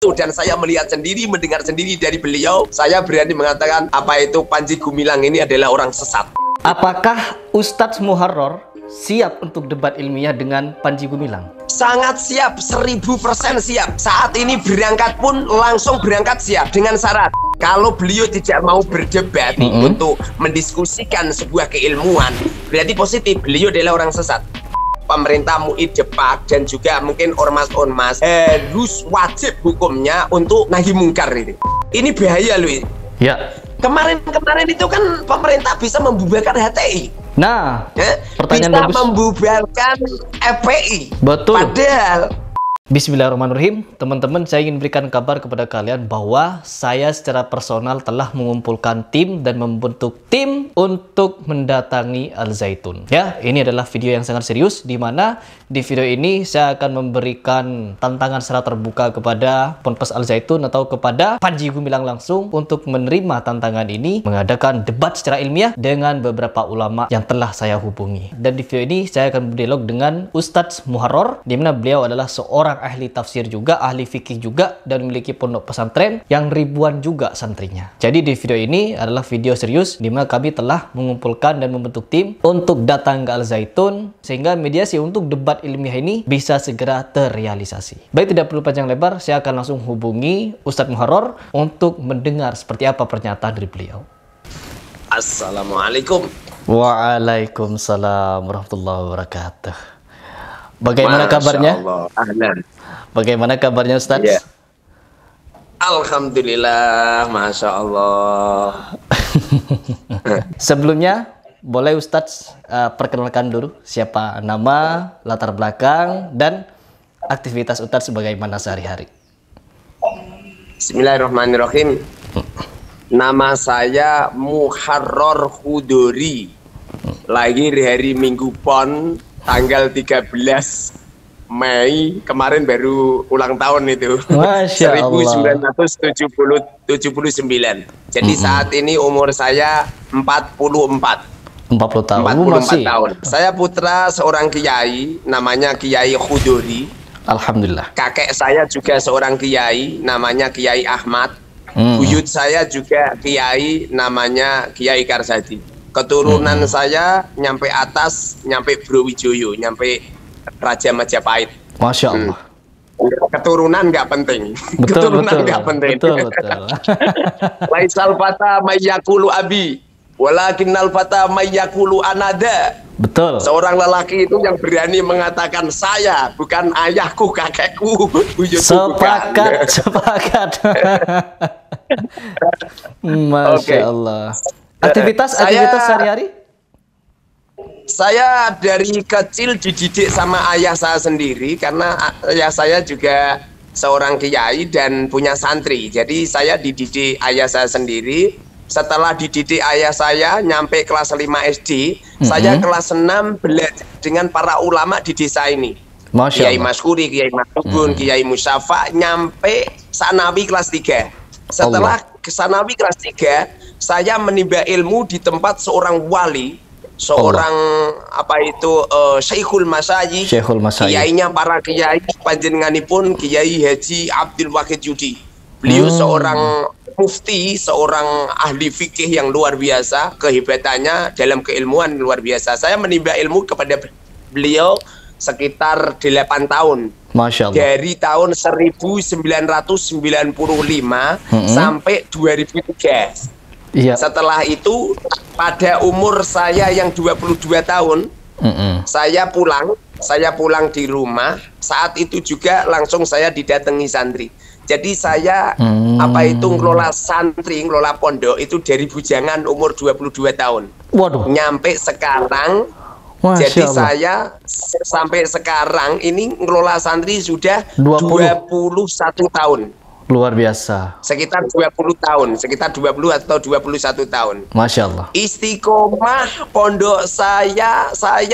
itu dan saya melihat sendiri, mendengar sendiri dari beliau, saya berani mengatakan apa itu Panji Gumilang ini adalah orang sesat. Apakah Ustadz Muharrar siap untuk debat ilmiah dengan Panji Gumilang? Sangat siap, 1000% siap. Saat ini berangkat pun langsung berangkat siap dengan syarat kalau beliau tidak mau berdebat untuk mendiskusikan sebuah keilmuan, berarti positif beliau adalah orang sesat. Pemerintah MUI Depak dan juga mungkin ormas-ormas harus wajib hukumnya untuk nahi mungkar ini. Ini bahaya loh. Ya. Kemarin itu kan pemerintah bisa membubarkan HTI. Nah, pertanyaan bisa bagus. membubarkan FPI. Betul. Padahal Bismillahirrahmanirrahim. Teman-teman, saya ingin berikan kabar kepada kalian bahwa saya secara personal telah mengumpulkan tim dan membentuk tim untuk mendatangi Al Zaitun. Ya, ini adalah video yang sangat serius, di mana di video ini saya akan memberikan tantangan secara terbuka kepada Ponpes Al Zaitun atau kepada Panji Gumilang langsung untuk menerima tantangan ini, mengadakan debat secara ilmiah dengan beberapa ulama yang telah saya hubungi. Dan di video ini saya akan berdialog dengan Ustadz Muharrar, di mana beliau adalah seorang ahli tafsir juga, ahli fikih juga, dan memiliki pondok pesantren yang ribuan juga santrinya. Jadi di video ini adalah video serius di mana kami telah mengumpulkan dan membentuk tim untuk datang ke Al Zaitun sehingga mediasi untuk debat ilmiah ini bisa segera terrealisasi. Baik, tidak perlu panjang lebar, saya akan langsung hubungi Ustadz Muharrar untuk mendengar seperti apa pernyataan dari beliau. Assalamualaikum. Waalaikumsalam warahmatullahi wabarakatuh. Bagaimana kabarnya? Bagaimana kabarnya Ustaz? Ya. Alhamdulillah, Masya Allah. Sebelumnya, boleh Ustaz perkenalkan dulu siapa nama, latar belakang, dan aktivitas Ustaz sebagaimana sehari-hari. Bismillahirrahmanirrahim. Nama saya Muharrar Khudori. Lahir hari Minggu Pon, tanggal 13 Mei, kemarin baru ulang tahun itu. Masya Allah. 1979. Jadi saat ini umur saya 44 tahun. 44 tahun. Saya putra seorang kiai, namanya Kiai Khudori. Alhamdulillah. Kakek saya juga seorang kiai, namanya Kiai Ahmad. Buyut saya juga kiai, namanya Kiai Karsadi. Keturunan saya nyampe atas, nyampe Browijoyo, nyampe Raja Majapahit. Masya Allah. Keturunan nggak penting. Betul, Keturunan betul. nggak penting. Betul. Laisal fata mayyakulu abi, walakinnal fata mayyakulu anada. Betul. Seorang lelaki itu yang berani mengatakan saya, bukan ayahku, kakekku, buyutku. Sepakat. Masya Allah. Aktivitas sehari-hari? Saya dari kecil dididik sama ayah saya sendiri karena ayah saya juga seorang kiai dan punya santri. Jadi saya dididik ayah saya sendiri. Setelah dididik ayah saya nyampe kelas 5 SD, saya kelas 6 belajar dengan para ulama di desa ini. Kiai Maskuri, Kiai Matubun, Kiai Musyafa, nyampe Sanawi kelas 3. Setelah ke Sanawi kelas 3, saya menimba ilmu di tempat seorang wali, seorang Syekhul Masyayikh, kiainya para kiai panjenenganipun Kiai Haji Abdul Wahid Yudi. Beliau seorang mufti, seorang ahli fikih yang luar biasa, kehebatannya dalam keilmuan luar biasa. Saya menimba ilmu kepada beliau sekitar 8 tahun. Masya Allah. Dari tahun 1995 sampai 2003. Iya. Setelah itu pada umur saya yang 22 tahun, saya pulang di rumah. Saat itu juga langsung saya didatangi santri. Jadi saya ngelola santri, ngelola pondok itu dari bujangan umur 22 tahun. Waduh. Nyampe sekarang. Masya Jadi Allah. saya sampai sekarang ini ngelola santri sudah 21 tahun. Luar biasa. Sekitar 20 tahun, sekitar 20 atau 21 tahun. Masya Allah. Istiqomah pondok saya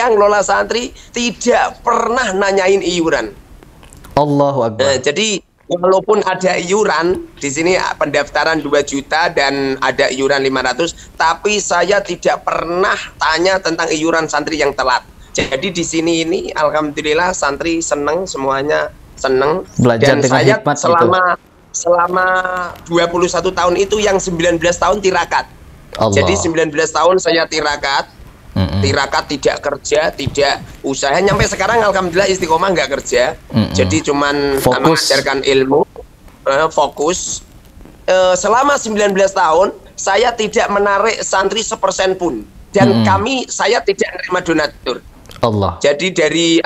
ngelola santri tidak pernah nanyain iuran. Allahu Akbar. Jadi walaupun ada iuran di sini pendaftaran 2 juta dan ada iuran 500, tapi saya tidak pernah tanya tentang iuran santri yang telat. Jadi di sini ini alhamdulillah santri seneng, semuanya seneng. Belajar dan dengan saya hikmat selama gitu. selama 21 tahun itu yang 19 tahun tirakat. Allah. Jadi 19 tahun saya tirakat. Tirakat, tidak kerja, tidak usaha. Nyampe sekarang alhamdulillah istiqomah, nggak kerja. Jadi cuman mengajarkan ilmu, fokus. Selama 19 tahun saya tidak menarik santri 1% pun. Dan saya tidak menerima donatur. Allah. Jadi dari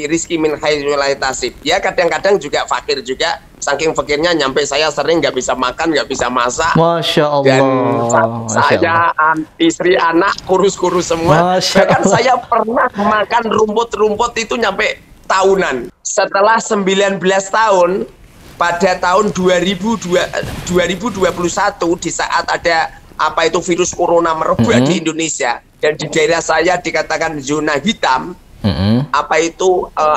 rizki min haitsu la yahtasib. Ya kadang-kadang juga fakir juga. Saking fakirnya nyampe saya sering nggak bisa makan, nggak bisa masak. Masya Allah. Dan saya, istri, anak kurus-kurus semua. Bahkan saya pernah makan rumput-rumput itu nyampe tahunan. Setelah 19 tahun, pada tahun 2021 di saat ada virus corona merebak di Indonesia. Dan di daerah saya dikatakan zona hitam,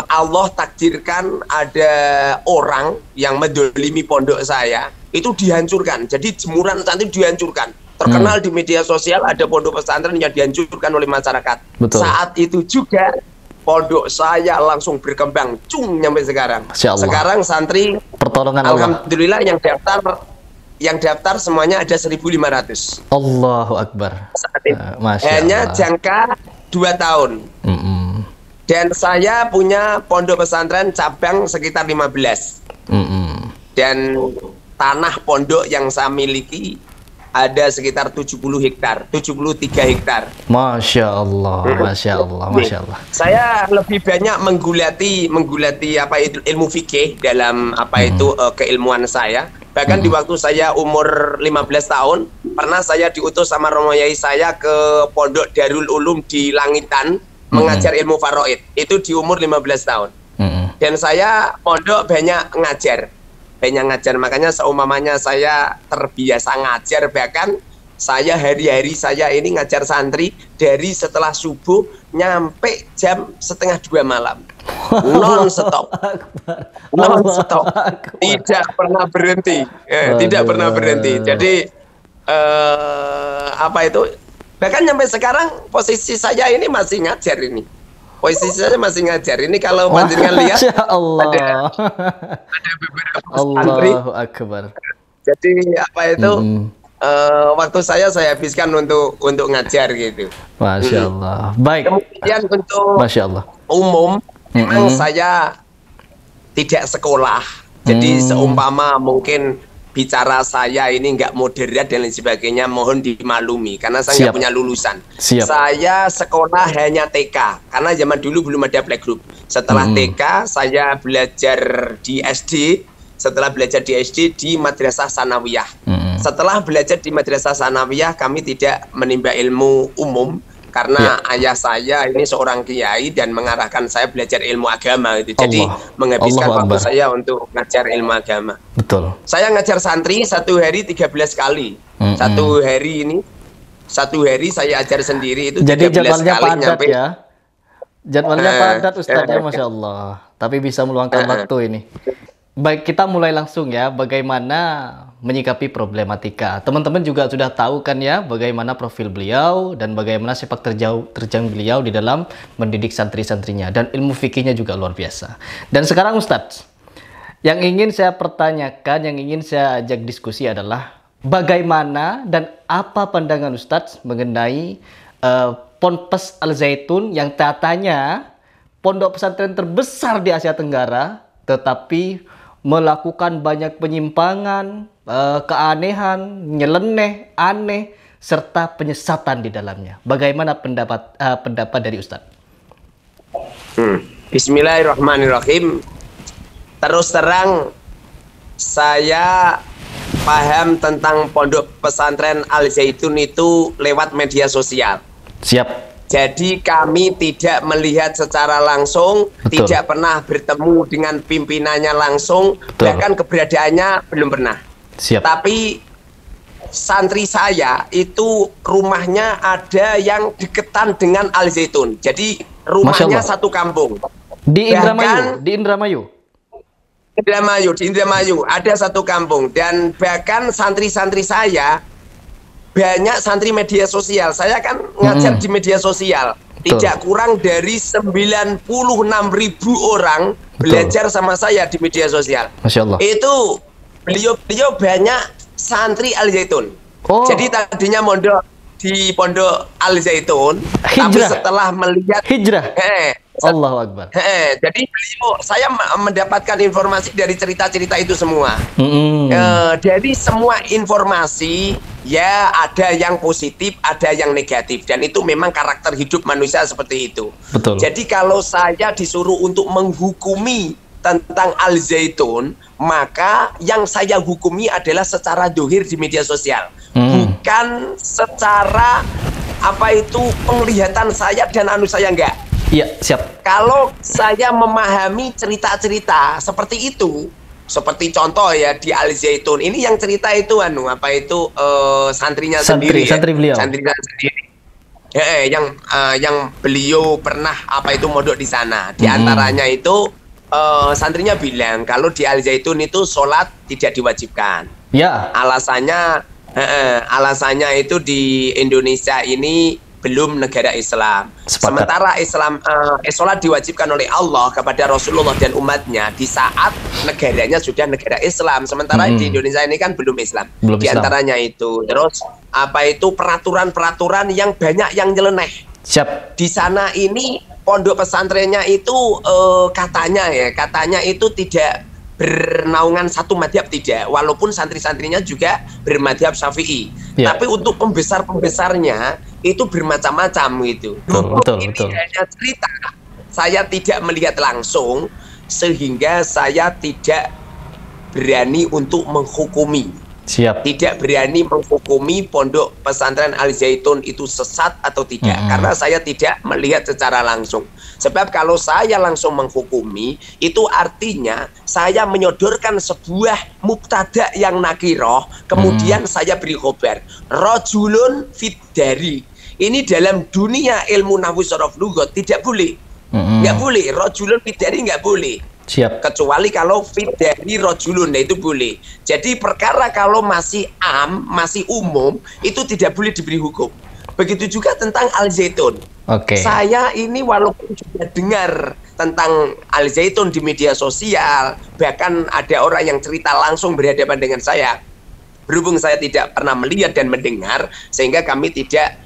Allah takdirkan ada orang yang mendolimi pondok saya, itu dihancurkan. Jadi jemuran santri dihancurkan. Terkenal di media sosial ada pondok pesantren yang dihancurkan oleh masyarakat. Betul. Saat itu juga pondok saya langsung berkembang, sampai sekarang. Sekarang santri, pertolongan alhamdulillah yang daftar semuanya ada 1.500. Allahu Akbar. Hanya jangka 2 tahun. Dan saya punya pondok pesantren cabang sekitar 15. Dan tanah pondok yang saya miliki ada sekitar 70 hektar, 73 hektar. Masya Allah, Masya Allah, Masya Allah. Saya lebih banyak menggulati ilmu fikih dalam keilmuan saya. Bahkan di waktu saya umur 15 tahun, pernah saya diutus sama Romo Yai saya ke Pondok Darul Ulum di Langitan mengajar ilmu faraid. Itu di umur 15 tahun. Dan saya pondok banyak ngajar. Makanya seumpamanya saya terbiasa ngajar, bahkan saya hari-hari saya ini ngajar santri dari setelah subuh nyampe jam 1:30 malam. Non stop, tidak pernah berhenti, tidak pernah berhenti. Jadi bahkan sampai sekarang posisi saya ini masih ngajar ini. Posisi saya masih ngajar ini. Kalau panjenengan lihat ada beberapa santri. Allahu Akbar. Jadi waktu saya habiskan untuk ngajar gitu. Masya Allah. Baik. Kemudian untuk Masya Allah. Umum, memang saya tidak sekolah. Jadi seumpama mungkin bicara saya ini nggak moderat dan lain sebagainya, mohon dimaklumi karena saya nggak punya lulusan. Saya sekolah hanya TK karena zaman dulu belum ada playgroup. Setelah TK saya belajar di SD. Setelah belajar di SD di Madrasah Sanawiyah. Setelah belajar di Madrasah Sanawiyah, kami tidak menimba ilmu umum karena ayah saya ini seorang kiai dan mengarahkan saya belajar ilmu agama itu. Jadi menghabiskan waktu saya untuk ngajar ilmu agama. Betul. Saya ngajar santri 1 hari 13 kali. Satu hari saya ajar sendiri itu. Jadi 13 jadwalnya kali padat nyampe. ya. Jadwalnya padat Ustadznya, Masya Allah. Tapi bisa meluangkan waktu ini. Baik, kita mulai langsung ya, bagaimana menyikapi problematika. Teman-teman juga sudah tahu kan ya, bagaimana profil beliau dan bagaimana sepak terjang beliau di dalam mendidik santri-santrinya. Dan ilmu fikihnya juga luar biasa. Dan sekarang Ustadz, yang ingin saya pertanyakan, yang ingin saya ajak diskusi adalah bagaimana dan apa pandangan Ustadz mengenai Ponpes Al Zaitun yang katanya pondok pesantren terbesar di Asia Tenggara, tetapi melakukan banyak penyimpangan, keanehan, nyeleneh, aneh, serta penyesatan di dalamnya. Bagaimana pendapat dari Ustadz? Bismillahirrahmanirrahim. Terus terang, saya paham tentang pondok pesantren Al Zaitun itu lewat media sosial. Siap. Jadi kami tidak melihat secara langsung, tidak pernah bertemu dengan pimpinannya langsung, bahkan keberadaannya belum pernah. Siap. Tapi santri saya itu rumahnya ada yang deketan dengan Al Zaitun. Jadi rumahnya satu kampung. Di Indramayu, di Indramayu. Di Indramayu ada satu kampung, dan bahkan santri-santri saya banyak santri media sosial. Saya kan ngajar di media sosial. Tidak kurang dari 96.000 orang belajar sama saya di media sosial. Masya Allah. Itu beliau banyak santri Al Zaitun. Jadi tadinya mondok di Pondok Al Zaitun, tapi setelah melihat hijrah. Allahu Akbar. Jadi saya mendapatkan informasi dari cerita-cerita itu semua. Dari semua informasi ya ada yang positif, ada yang negatif, dan itu memang karakter hidup manusia seperti itu. Betul. Jadi kalau saya disuruh untuk menghukumi tentang Al Zaitun, maka yang saya hukumi adalah secara dohir di media sosial, bukan secara penglihatan saya dan saya enggak. Iya, siap. Kalau saya memahami cerita-cerita seperti itu, seperti contoh ya di Al Zaitun ini yang cerita itu santrinya sendiri, santri beliau. Santrinya sendiri. Yang beliau pernah mondok di sana. Di antaranya itu santrinya bilang kalau di Al Zaitun itu sholat tidak diwajibkan. Ya. Alasannya itu di Indonesia ini belum negara Islam. Sementara sholat diwajibkan oleh Allah kepada Rasulullah dan umatnya di saat negaranya sudah negara Islam. Sementara di Indonesia ini kan belum Islam. Di antaranya itu. Terus peraturan-peraturan yang banyak yang nyeleneh. Siap. Di sana ini pondok pesantrennya itu katanya itu tidak bernaungan satu madhab, tidak, walaupun santri-santrinya juga bermadhab Syafi'i. Tapi untuk pembesarnya itu bermacam-macam gitu. Betul. Hanya cerita, saya tidak melihat langsung sehingga saya tidak berani untuk menghukumi. Siap. Tidak berani menghukumi pondok pesantren Al Zaitun itu sesat atau tidak, karena saya tidak melihat secara langsung. Sebab kalau saya langsung menghukumi, itu artinya saya menyodorkan sebuah mubtada yang nakiroh, kemudian saya beri khobar. Rajulun fid dari. Ini dalam dunia ilmu nahwu sorof lugat tidak boleh. Nggak boleh. Rajulun fid dari nggak boleh. Siap. Kecuali kalau fit dari rojulun, nah itu boleh. Jadi perkara kalau masih masih umum, itu tidak boleh diberi hukum. Begitu juga tentang Al Zaitun. Saya ini walaupun sudah dengar tentang Al Zaitun di media sosial, bahkan ada orang yang cerita langsung berhadapan dengan saya. Berhubung saya tidak pernah melihat dan mendengar, sehingga kami tidak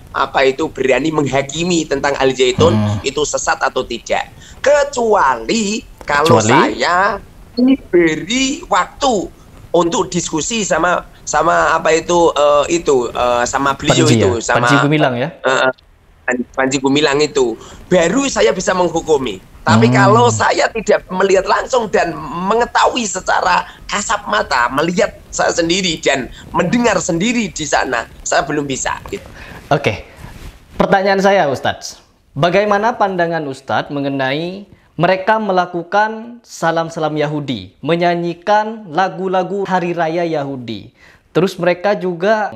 berani menghakimi tentang Al Zaitun itu sesat atau tidak. Kecuali kalau saya diberi waktu untuk diskusi sama sama beliau Panji, itu, sama Panji Gumilang ya. Panji Gumilang itu, baru saya bisa menghukumi. Tapi kalau saya tidak melihat langsung dan mengetahui secara kasat mata, melihat saya sendiri dan mendengar sendiri di sana, saya belum bisa. Gitu. Pertanyaan saya, Ustadz, bagaimana pandangan Ustadz mengenai mereka melakukan salam-salam Yahudi, menyanyikan lagu-lagu hari raya Yahudi. Terus mereka juga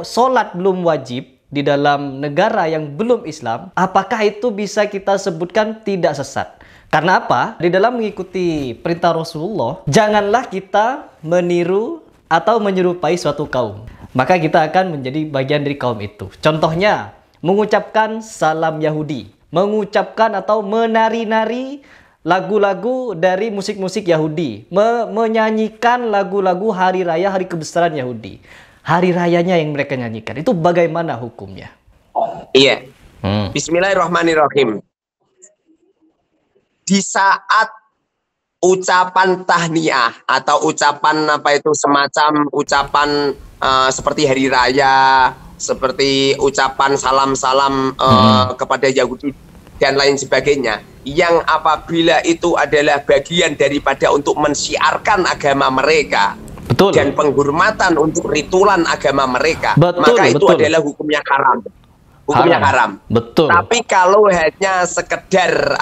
sholat belum wajib di dalam negara yang belum Islam. Apakah itu bisa kita sebutkan tidak sesat? Karena apa? Di dalam mengikuti perintah Rasulullah, janganlah kita meniru atau menyerupai suatu kaum. Maka kita akan menjadi bagian dari kaum itu. Contohnya, mengucapkan salam Yahudi, mengucapkan atau menari-nari lagu-lagu dari musik-musik Yahudi, menyanyikan lagu-lagu hari raya, hari kebesaran Yahudi. Hari rayanya yang mereka nyanyikan, itu bagaimana hukumnya? Iya. Bismillahirrahmanirrahim. Di saat ucapan tahniah atau ucapan semacam ucapan seperti hari raya, seperti ucapan salam-salam kepada Yahudi dan lain sebagainya, yang apabila itu adalah bagian daripada untuk mensiarkan agama mereka, betul, dan penghormatan untuk ritualan agama mereka, betul, maka itu adalah hukumnya haram. Hukumnya haram. Betul. Tapi kalau hanya sekedar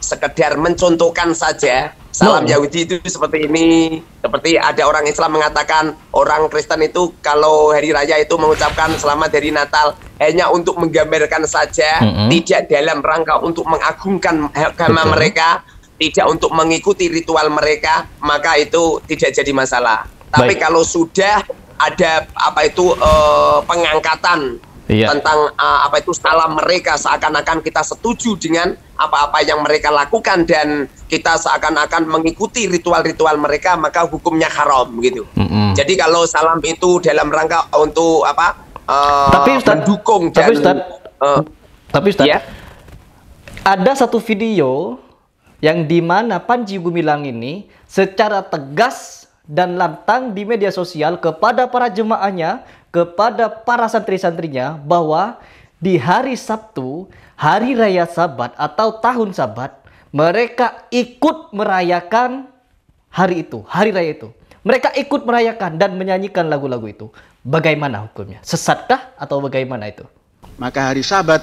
sekedar mencontohkan saja, salam Yahudi itu seperti ini, seperti ada orang Islam mengatakan orang Kristen itu kalau hari raya itu mengucapkan selamat hari Natal hanya untuk menggambarkan saja, tidak dalam rangka untuk mengagungkan agama mereka, tidak untuk mengikuti ritual mereka, maka itu tidak jadi masalah. Tapi kalau sudah ada pengangkatan tentang apa itu salam mereka, seakan-akan kita setuju dengan apa-apa yang mereka lakukan dan kita seakan-akan mengikuti ritual-ritual mereka, maka hukumnya haram gitu. Jadi kalau salam itu dalam rangka untuk apa mendukung dan tapi Ustaz, ya? Ada satu video yang dimana Panji Gumilang ini secara tegas dan lantang di media sosial kepada para jemaahnya, kepada para santri-santrinya, bahwa di hari Sabtu, hari raya Sabat atau tahun Sabat, mereka ikut merayakan hari itu, hari raya itu. Mereka ikut merayakan dan menyanyikan lagu-lagu itu. Bagaimana hukumnya? Sesatkah atau bagaimana itu? Maka hari Sabat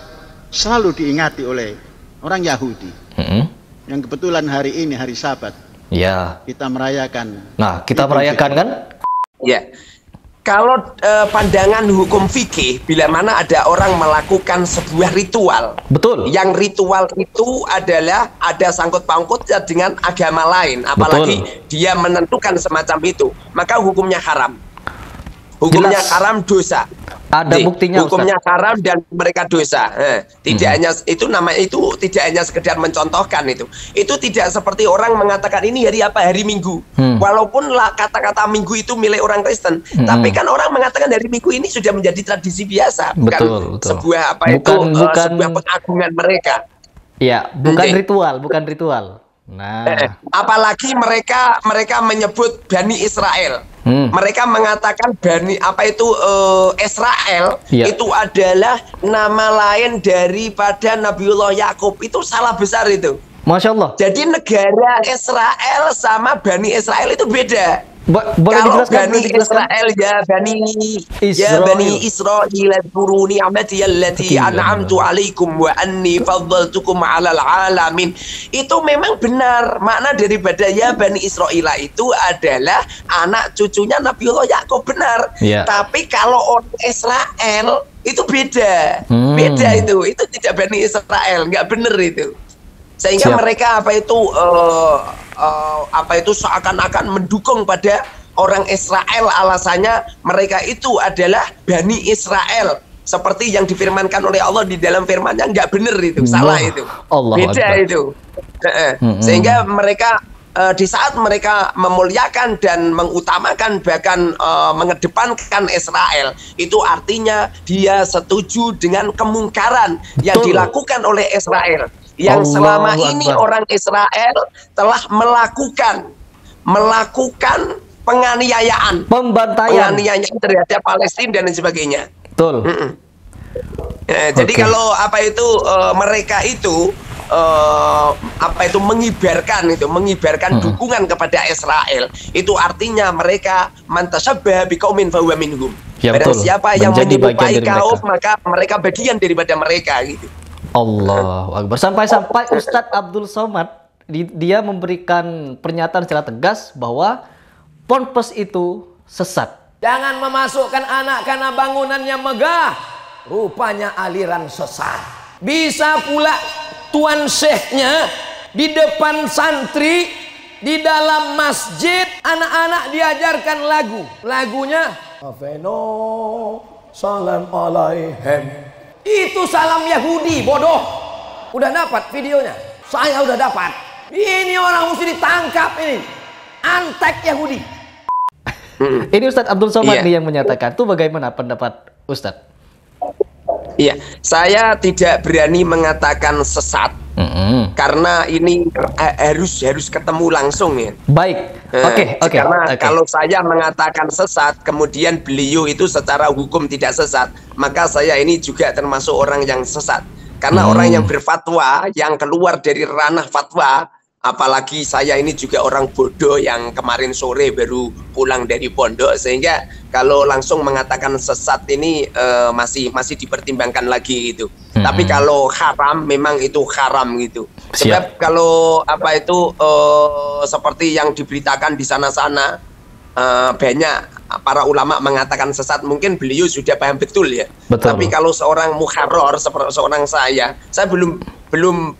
selalu diingati oleh orang Yahudi. Yang kebetulan hari ini hari Sabat. Ya. Kita merayakan. Nah, kita merayakan kan? Ya. Kalau pandangan hukum fikih, bila mana ada orang melakukan sebuah ritual, betul. Yang ritual itu adalah ada sangkut pautnya dengan agama lain, apalagi dia menentukan semacam itu, maka hukumnya haram. Hukumnya haram, dosa. Ada buktinya, hukumnya Ustaz. haram dan mereka dosa. Tidak hanya itu, namanya itu tidak hanya sekedar mencontohkan itu. Itu tidak seperti orang mengatakan ini hari apa, hari Minggu. Walaupun kata-kata Minggu itu milik orang Kristen, tapi kan orang mengatakan hari Minggu ini sudah menjadi tradisi biasa, bukan sebuah apa bukan sebuah pengagungan mereka. Ya, bukan ritual, bukan ritual. Nah, apalagi mereka menyebut Bani Israel. Mereka mengatakan Bani apa itu Israel itu adalah nama lain daripada Nabiullah Yakub. Itu salah besar itu. Masya Allah. Jadi negara Israel sama Bani Israel itu beda. Boleh kalau dijelaskan, Bani Israel ya Bani Israel adkuru ni'mati allati an'amtu alaikum wa anni faddaltukum 'alal 'alamin. Itu memang benar. Makna daripada ya Bani Israel itu adalah anak cucunya Nabiullah Yakub, benar. Tapi kalau orang Israel itu beda. Beda itu tidak Bani Israel, nggak benar itu. Sehingga mereka apa itu seakan-akan mendukung pada orang Israel, alasannya mereka itu adalah Bani Israel seperti yang difirmankan oleh Allah di dalam firman-Nya. Nggak benar itu, salah itu, beda itu. Sehingga mereka di saat mereka memuliakan dan mengutamakan bahkan mengedepankan Israel, itu artinya dia setuju dengan kemungkaran yang dilakukan oleh Israel, yang selama ini orang Israel telah melakukan penganiayaan, pembantaian terhadap Palestina dan sebagainya. Betul. Jadi kalau apa itu mereka itu mengibarkan dukungan kepada Israel, itu artinya mereka mantasyabbah biqaumin fahuwa minhum. Barang siapa yang menyerupai kaum, maka mereka bagian daripada mereka gitu. Allahu Akbar. Sampai Ustadz Abdul Somad dia memberikan pernyataan secara tegas bahwa ponpes itu sesat. Jangan memasukkan anak karena bangunannya megah, rupanya aliran sesat. Bisa pula tuan syekhnya di depan santri, di dalam masjid, anak-anak diajarkan lagunya Aveno salam alaihem. Itu salam Yahudi, bodoh. Udah dapat videonya? Saya udah dapat. Ini orang mesti ditangkap ini. Antek Yahudi. Ini Ustadz Abdul Somad nih yang menyatakan. Itu bagaimana pendapat Ustadz? Iya, saya tidak berani mengatakan sesat. Karena ini harus ketemu langsung ya. Baik. Oke. Karena kalau saya mengatakan sesat, kemudian beliau itu secara hukum tidak sesat, maka saya ini juga termasuk orang yang sesat. Karena orang yang berfatwa, yang keluar dari ranah fatwa, apalagi saya ini juga orang bodoh yang kemarin sore baru pulang dari pondok, sehingga kalau langsung mengatakan sesat ini masih dipertimbangkan lagi gitu. Tapi kalau haram, memang itu haram gitu. Sebab kalau apa itu seperti yang diberitakan di sana-sana, banyak para ulama mengatakan sesat, mungkin beliau sudah paham betul ya. Tapi kalau seorang muharrar seperti seorang saya belum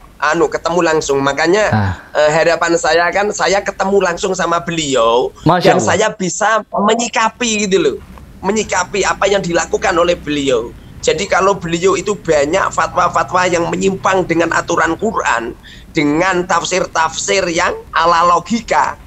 ketemu langsung, makanya harapan saya kan saya ketemu langsung sama beliau dan saya bisa menyikapi gitu loh, menyikapi apa yang dilakukan oleh beliau. Jadi kalau beliau itu banyak fatwa-fatwa yang menyimpang dengan aturan Quran, dengan tafsir-tafsir yang ala logika,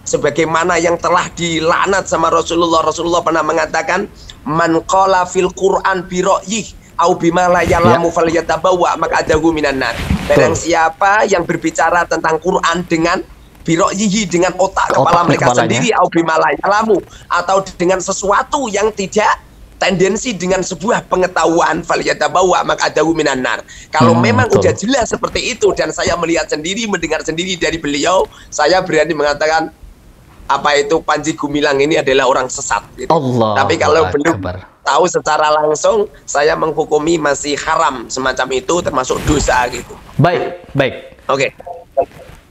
sebagaimana yang telah dilaknat sama Rasulullah. Rasulullah pernah mengatakan, man qala fil Quran bi ra'yih au bima la ya'lamu falyatabawwa maq'adahu minan nar. Barang siapa yang berbicara tentang Quran dengan biroyihi, dengan otak kepala mereka sendiri, au bima la ya'lamu, atau dengan sesuatu yang tidak tendensi dengan sebuah pengetahuan, falyatabawwa maq'adahu minan nar. Kalau memang udah jelas seperti itu dan saya melihat sendiri, mendengar sendiri dari beliau, saya berani mengatakan apa itu Panji Gumilang ini adalah orang sesat gitu. Tapi kalau belum tahu secara langsung, saya menghukumi masih haram semacam itu, termasuk dosa gitu. Baik. Oke.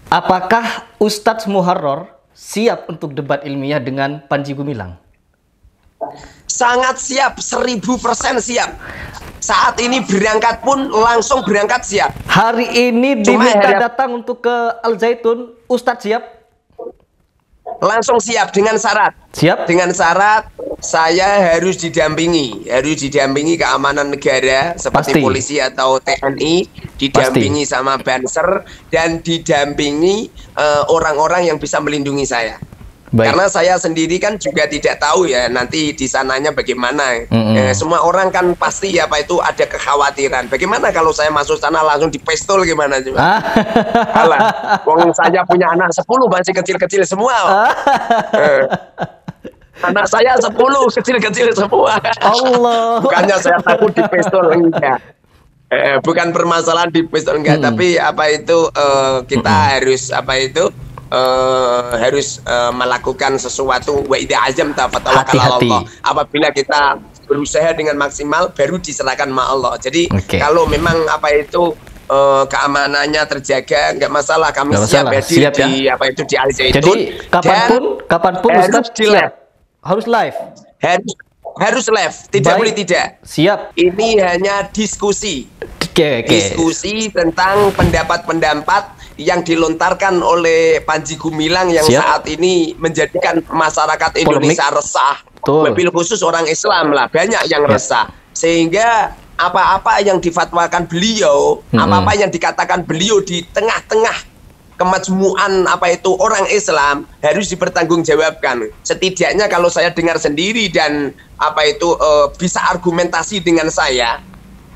Apakah Ustadz Muharrar siap untuk debat ilmiah dengan Panji Gumilang? Sangat siap, 1000% siap. Saat ini berangkat pun langsung berangkat siap. Hari ini diminta datang untuk ke Al Zaitun, Ustadz siap? Langsung siap dengan syarat. Siap? Dengan syarat saya harus didampingi keamanan negara seperti polisi atau TNI, didampingi sama Banser, dan didampingi orang-orang yang bisa melindungi saya. Karena saya sendiri kan juga tidak tahu ya nanti di sananya bagaimana. Semua orang kan pasti apa itu ada kekhawatiran. Bagaimana kalau saya masuk sana langsung dipistol gimana coba? Alah, wong saya punya anak 10 masih kecil-kecil semua. Anak saya 10 kecil-kecil semua. Allah. Bukannya saya takut dipistol, enggak. Bukan permasalahan dipistol enggak, tapi apa itu kita harus apa itu harus melakukan sesuatu. Wa idza azamta fatawakkal 'ala Allah. Apabila kita berusaha dengan maksimal baru diserahkan sama Allah. Jadi kalau memang apa itu keamanannya terjaga, nggak masalah, kami siap hadir di apa itu di Al Zaitun. Jadi kapanpun harus di live. Harus live. Harus live, tidak boleh tidak. Siap. Ini hanya diskusi. Diskusi tentang pendapat-pendapat yang dilontarkan oleh Panji Gumilang yang saat ini menjadikan masyarakat Indonesia resah. Mobil khusus orang Islam lah, banyak yang resah. Sehingga apa-apa yang difatwakan beliau, apa-apa yang dikatakan beliau di tengah-tengah kemajmuan apa itu orang Islam harus dipertanggungjawabkan. Setidaknya kalau saya dengar sendiri dan apa itu bisa argumentasi dengan saya,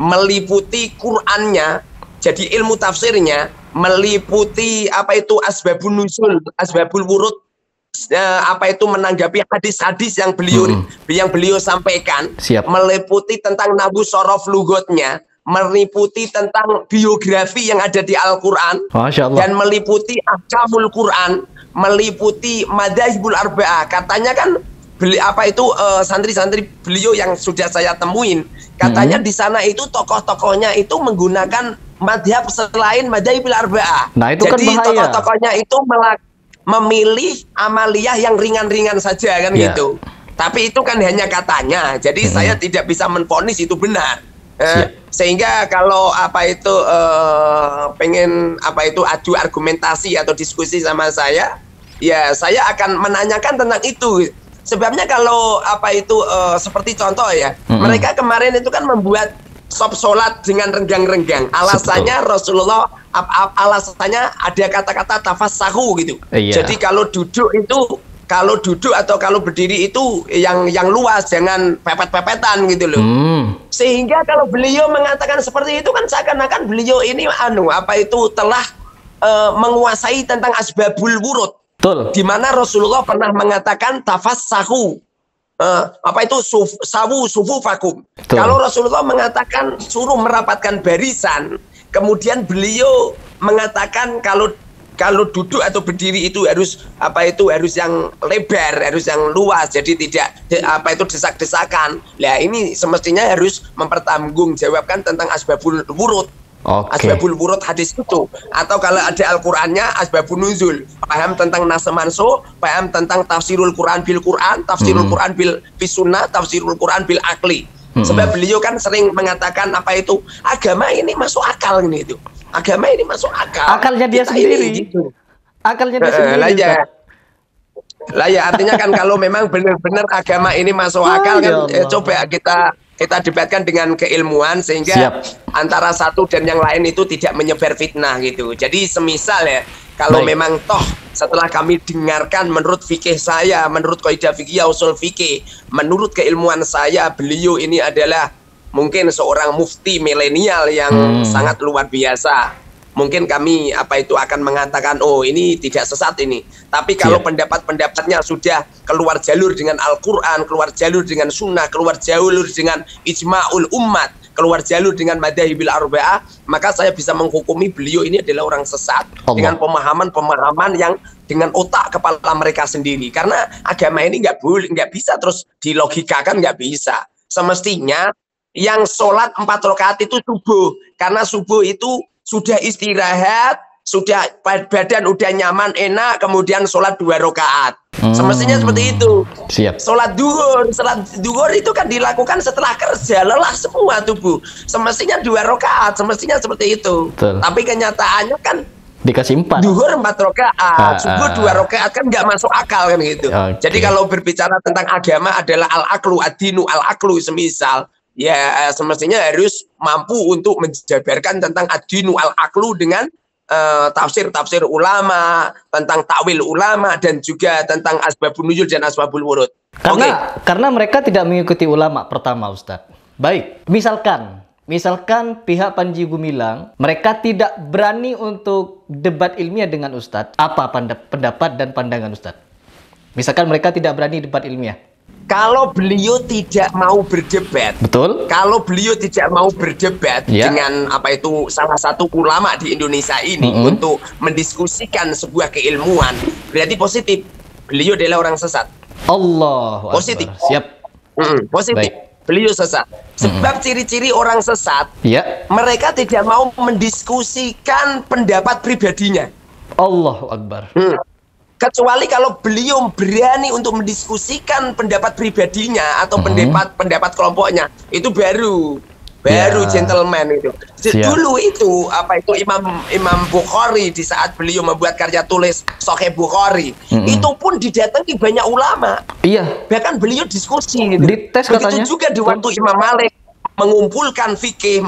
meliputi Qur'annya, jadi ilmu tafsirnya, meliputi apa itu asbabun nuzul, asbabul wurud, apa itu menanggapi hadis-hadis yang beliau sampaikan, meliputi tentang nabu sorof lugotnya, meliputi tentang biografi yang ada di Al-Quran, dan meliputi ahkamul Quran, meliputi madzhabul arba'ah. Katanya kan apa itu santri-santri beliau yang sudah saya temuin, katanya di sana itu tokoh-tokohnya itu menggunakan madhab selain madzhabul arba'ah. Nah, itu jadi kan tokoh-tokohnya itu memilih amaliyah yang ringan-ringan saja kan gitu. Tapi itu kan hanya katanya. Jadi saya tidak bisa menvonis itu benar. Sehingga kalau apa itu pengen apa itu adu argumentasi atau diskusi sama saya, ya saya akan menanyakan tentang itu. Sebabnya kalau apa itu seperti contoh ya, mereka kemarin itu kan membuat sop sholat dengan renggang-renggang. Alasannya Rasulullah, alasannya ada kata-kata tafassahu gitu. Jadi kalau duduk atau kalau berdiri itu yang luas, jangan pepet-pepetan gitu loh. Sehingga kalau beliau mengatakan seperti itu kan seakan-akan beliau ini apa itu telah menguasai tentang asbabul wurud. Di mana Rasulullah pernah mengatakan tafassahu. Apa itu sufufakum. Kalau Rasulullah mengatakan suruh merapatkan barisan, kemudian beliau mengatakan kalau duduk atau berdiri itu harus apa itu harus yang lebar, harus yang luas, jadi tidak apa itu desak-desakan. Nah ini semestinya harus mempertanggungjawabkan tentang asbabul wurud. Asbabul wurud hadis itu, atau kalau ada Al-Qur'annya asbabun nuzul, paham tentang nas mansuh, paham tentang tafsirul Quran bil Quran, tafsirul Quran bil sunnah, tafsirul Quran bil akli. Sebab beliau kan sering mengatakan apa itu agama ini masuk akal ini itu. Agama ini masuk akal. Akalnya dia sendiri. Gitu. Akalnya dia sendiri. Lah ya artinya kan kalau memang benar-benar agama ini masuk akal kan coba kita debatkan dengan keilmuan sehingga Siap. antara satu dan yang lain itu tidak menyebar fitnah gitu. Jadi semisal ya, kalau Baik. memang toh setelah kami dengarkan menurut fikih saya, menurut kaidah fikih usul fikih, menurut keilmuan saya, beliau ini adalah mungkin seorang mufti milenial yang sangat luar biasa. Mungkin kami akan mengatakan, oh ini tidak sesat ini. Tapi kalau pendapat-pendapatnya sudah keluar jalur dengan Al-Quran, keluar jalur dengan Sunnah, keluar jalur dengan Ijma'ul Ummat, keluar jalur dengan Madhahibil Arba'ah, maka saya bisa menghukumi beliau ini adalah orang sesat dengan pemahaman-pemahaman yang dengan otak kepala mereka sendiri. Karena agama ini nggak bisa terus dilogikakan, nggak bisa. Semestinya yang sholat 4 rakaat itu subuh, karena subuh itu sudah istirahat, sudah badan udah nyaman, enak, kemudian sholat 2 rakaat. Semestinya seperti itu. Siap. Sholat duhur itu kan dilakukan setelah kerja, lelah semua tubuh. Semestinya 2 rakaat, semestinya seperti itu. Betul. Tapi kenyataannya kan Dikasih 4. duhur 4 rakaat, subuh 2 rakaat, kan nggak masuk akal kan gitu. Jadi kalau berbicara tentang agama adalah al-aklu, ad-dinu al-aklu semisal, ya semestinya harus mampu untuk menjabarkan tentang ad-dinu al-aklu dengan tafsir-tafsir ulama, tentang takwil ulama, dan juga tentang asbabun nuzul dan asbabul wurud. Karena mereka tidak mengikuti ulama pertama, Ustadz. Baik, misalkan pihak Panji Gumilang mereka tidak berani untuk debat ilmiah dengan Ustadz. Apa pendapat dan pandangan Ustadz? Misalkan mereka tidak berani debat ilmiah. Kalau beliau tidak mau berdebat, betul. Kalau beliau tidak mau berdebat dengan salah satu ulama di Indonesia ini untuk mendiskusikan sebuah keilmuan, berarti positif. Beliau adalah orang sesat. Allahu Akbar. Positif. Siap. Positif. Baik. Beliau sesat. Sebab ciri-ciri orang sesat, mereka tidak mau mendiskusikan pendapat pribadinya. Allahu Akbar. Kecuali kalau beliau berani untuk mendiskusikan pendapat pribadinya atau pendapat kelompoknya, itu baru gentleman itu. Dulu itu Imam Bukhari di saat beliau membuat karya tulis Sahih Bukhari, itu pun didatangi banyak ulama. Iya. Bahkan beliau diskusi gitu. Dites katanya. Begitu juga di waktu Imam Malik mengumpulkan fikih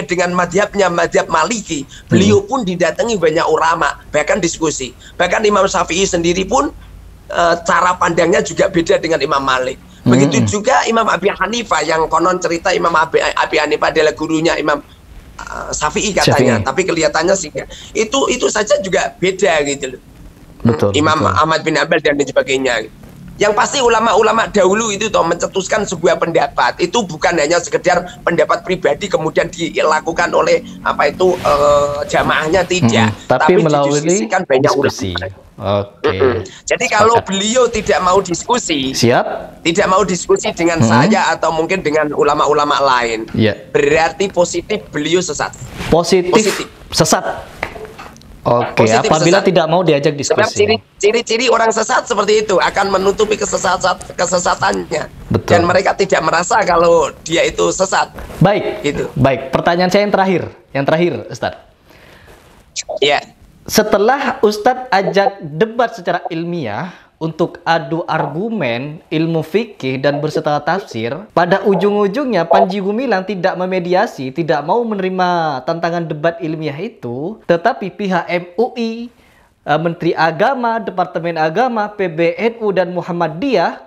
dengan madhab Maliki, beliau pun didatangi banyak ulama, bahkan diskusi. Bahkan Imam Syafi'i sendiri pun cara pandangnya juga beda dengan Imam Malik. Begitu juga Imam Abi Hanifah, yang konon cerita Imam Abi Hanifah adalah gurunya Imam Syafi'i katanya, tapi kelihatannya sih itu saja juga beda gitu loh. Betul. Imam Ahmad bin Hanbal dan sebagainya. Yang pasti ulama-ulama dahulu itu mencetuskan sebuah pendapat, itu bukan hanya sekedar pendapat pribadi kemudian dilakukan oleh jamaahnya, tidak, tapi melalui banyak diskusi. Jadi kalau beliau tidak mau diskusi, tidak mau diskusi dengan saya atau mungkin dengan ulama-ulama lain, berarti positif beliau sesat. Positif. Sesat. Oke, apabila sesat. Tidak mau diajak diskusi. Sebab ciri-ciri orang sesat seperti itu akan menutupi kesesatannya. Betul. Dan mereka tidak merasa kalau dia itu sesat. Baik, gitu. Baik. Pertanyaan saya yang terakhir, Ustadz. Ya. Setelah Ustadz ajak debat secara ilmiah untuk adu argumen, ilmu fikih dan berserta tafsir, pada ujung-ujungnya Panji Gumilang tidak memediasi, tidak mau menerima tantangan debat ilmiah itu, tetapi pihak MUI, Menteri Agama, Departemen Agama, PBNU dan Muhammadiyah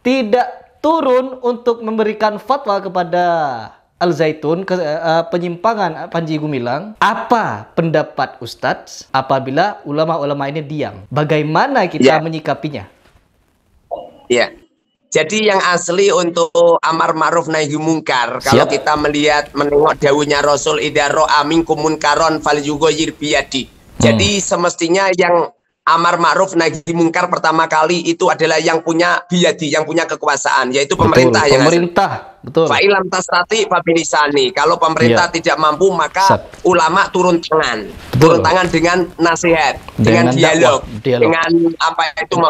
tidak turun untuk memberikan fatwa kepada Al-Zaitun, penyimpangan Panji Gumilang. Apa pendapat Ustadz apabila ulama-ulama ini diam? Bagaimana kita menyikapinya? Ya, jadi yang asli untuk amar ma'ruf nahi mungkar, kalau kita menengok dawuhnya Rasul, idza ra'a minkum munkaron falyughayyir biyadi. Jadi semestinya yang amar ma'ruf nahi mungkar pertama kali itu adalah yang punya biyadi, yang punya kekuasaan, yaitu pemerintah. Betul. Fa'ilam tastati fabilisani. Kalau pemerintah tidak mampu, maka ulama turun tangan. Turun tangan dengan nasihat, dengan dialog, dengan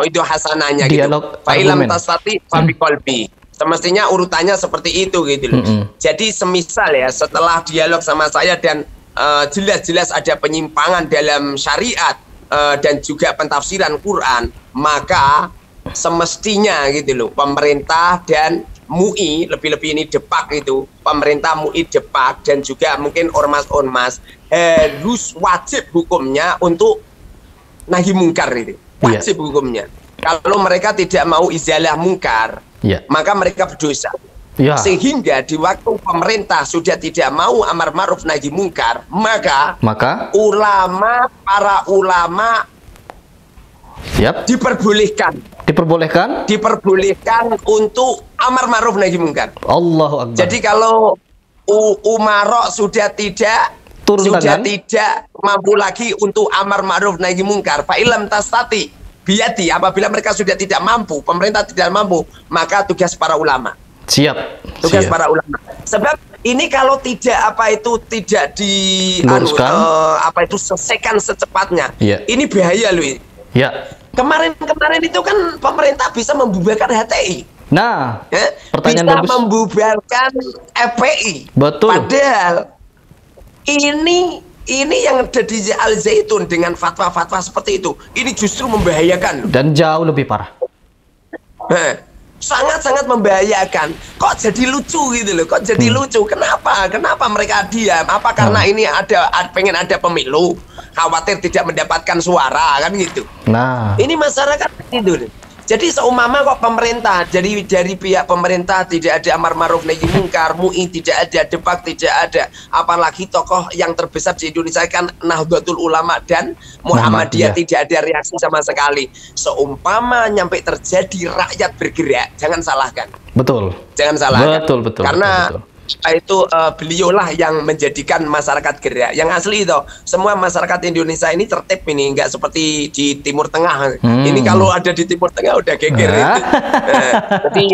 itu hasanahnya gitu. Fa'ilam tastati fabiqalbi. Semestinya urutannya seperti itu gitu loh. Jadi semisal ya, setelah dialog sama saya dan jelas-jelas ada penyimpangan dalam syariat dan juga pentafsiran Quran, maka semestinya gitu loh pemerintah dan MUI, lebih-lebih ini Depak itu, pemerintah MUI Depak dan juga mungkin ormas-ormas harus wajib hukumnya untuk nahi mungkar itu. Wajib hukumnya. Kalau mereka tidak mau izalah mungkar, maka mereka berdosa. Sehingga di waktu pemerintah sudah tidak mau amar ma'ruf nahi mungkar, maka para ulama diperbolehkan untuk amar ma'ruf nahi mungkar. Allahu Akbar. Jadi kalau umarok sudah tidak mampu lagi untuk amar ma'ruf nahi mungkar, fa ilam tastati biati, apabila mereka sudah tidak mampu, pemerintah tidak mampu, maka tugas para ulama. Tugas para ulama. Sebab ini kalau tidak tidak selesaikan secepatnya, ini bahaya loh. Kemarin itu kan pemerintah bisa membubarkan HTI. Pertanyaan bisa membubarkan FPI. Betul. Padahal ini yang ada di Al Zaitun dengan fatwa-fatwa seperti itu, ini justru membahayakan dan jauh lebih parah. Sangat-sangat membahayakan. Kok jadi lucu gitu loh? Kok jadi lucu? Kenapa mereka diam? Apa karena ini pengen ada pemilu, khawatir tidak mendapatkan suara kan gitu? Ini masyarakat itu. Jadi seumpama kok pemerintah, dari pihak pemerintah tidak ada amar ma'ruf nahi mungkar, MUI tidak ada, Depak tidak ada, apalagi tokoh yang terbesar di Indonesia kan Nahdlatul Ulama dan Muhammadiyah tidak ada reaksi sama sekali. Seumpama nyampe terjadi rakyat bergerak, jangan salahkan. Jangan salahkan. Karena itu beliaulah yang menjadikan masyarakat gerak. Yang asli itu semua masyarakat Indonesia ini tertib, ini nggak seperti di Timur Tengah. Ini kalau ada di Timur Tengah udah geger itu. Jadi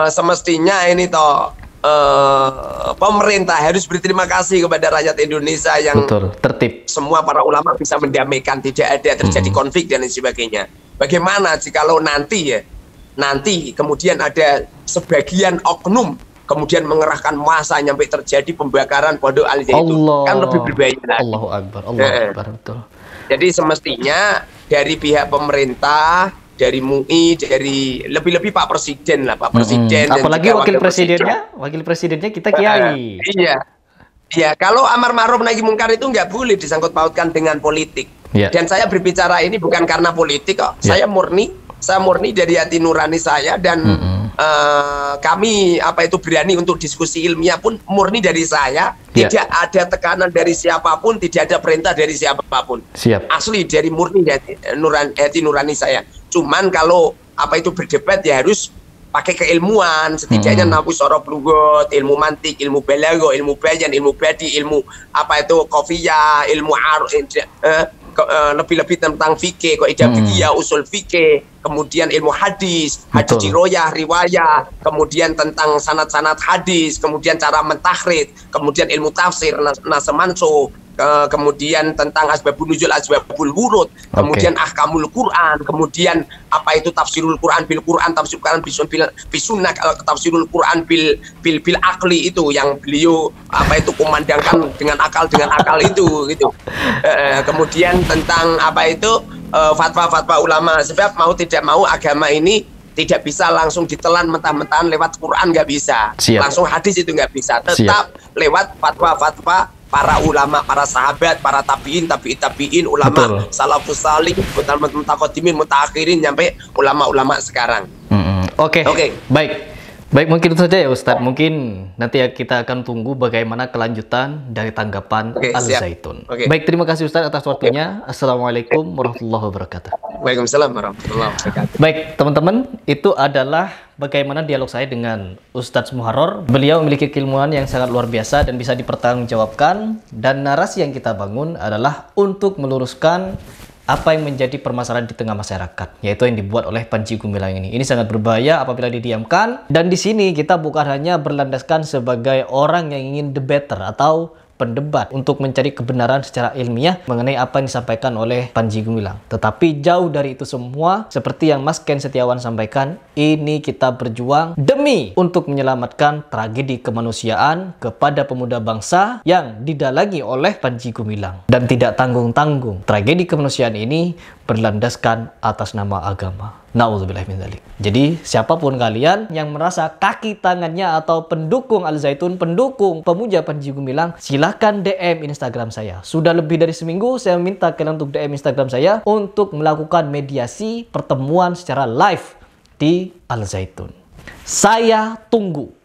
semestinya ini pemerintah harus berterima kasih kepada rakyat Indonesia yang tertib. Semua para ulama bisa mendamaikan, tidak ada terjadi konflik dan lain sebagainya. Bagaimana jikalau nanti kemudian ada sebagian oknum kemudian mengerahkan massa nyampe terjadi pembakaran Pondok Al Zaitun, kan lebih berbahaya lagi. Allahu Akbar, betul. Jadi semestinya dari pihak pemerintah, dari MUI, dari lebih-lebih Pak Presiden lah, Pak Presiden. Apalagi wakil presidennya kita Kiai. Iya, kalau amar ma'ruf nahi mungkar itu nggak boleh disangkut pautkan dengan politik. Dan saya berbicara ini bukan karena politik kok. Saya murni dari hati nurani saya dan kami berani untuk diskusi ilmiah pun murni dari saya. Tidak ada tekanan dari siapapun, tidak ada perintah dari siapapun. Asli dari murni hati nurani saya. Cuman kalau berdebat ya harus pakai keilmuan, setidaknya nabu sorob lugot, ilmu mantik, ilmu balago, ilmu bayan, ilmu badi, ilmu qafiyah, ilmu lebih-lebih tentang fikih, kaidah fikih, usul fikih, kemudian ilmu hadis, hadis riwayah, kemudian tentang sanad-sanad hadis, kemudian cara mentahrid, kemudian ilmu tafsir, nasemanso, kemudian tentang asbabun nuzul, asbabul wurud, kemudian ahkamul Quran, kemudian tafsirul Quran bil Quran, tafsirul Quran bisunnah, tafsirul Quran bil akli itu yang beliau kumandangkan dengan akal itu gitu. Kemudian tentang fatwa-fatwa ulama, sebab mau tidak mau agama ini tidak bisa langsung ditelan mentah-mentahan lewat Quran, nggak bisa. Langsung hadis itu nggak bisa, tetap lewat fatwa-fatwa para ulama, para sahabat, para tabiin, ulama salafus salih, mutaqaddimin, mutaakhirin, sampai ulama-ulama sekarang. Oke. Baik, mungkin itu saja ya Ustadz. Mungkin nanti kita akan tunggu bagaimana kelanjutan dari tanggapan Al Zaitun. Baik, terima kasih Ustadz atas waktunya. Assalamualaikum warahmatullahi wabarakatuh. Waalaikumsalam warahmatullahi wabarakatuh. Baik, teman-teman, itu adalah bagaimana dialog saya dengan Ustadz Muharrar. Beliau memiliki keilmuan yang sangat luar biasa dan bisa dipertanggungjawabkan. Dan narasi yang kita bangun adalah untuk meluruskan apa yang menjadi permasalahan di tengah masyarakat, yaitu yang dibuat oleh Panji Gumilang ini. Ini sangat berbahaya apabila didiamkan. Dan di sini kita bukan hanya berlandaskan sebagai orang yang ingin debater atau pendebat untuk mencari kebenaran secara ilmiah mengenai apa yang disampaikan oleh Panji Gumilang. Tetapi jauh dari itu semua, seperti yang Mas Ken Setiawan sampaikan, ini kita berjuang demi untuk menyelamatkan tragedi kemanusiaan kepada pemuda bangsa yang didalangi oleh Panji Gumilang. Dan tidak tanggung-tanggung, tragedi kemanusiaan ini berlandaskan atas nama agama. Na'udzubillah min dzalik. Jadi siapapun kalian yang merasa kaki tangannya atau pendukung Al Zaitun, pendukung pemuja Panji Gumilang, silahkan DM Instagram saya. Sudah lebih dari seminggu saya minta kalian untuk DM Instagram saya untuk melakukan mediasi pertemuan secara live di Al Zaitun. Saya tunggu.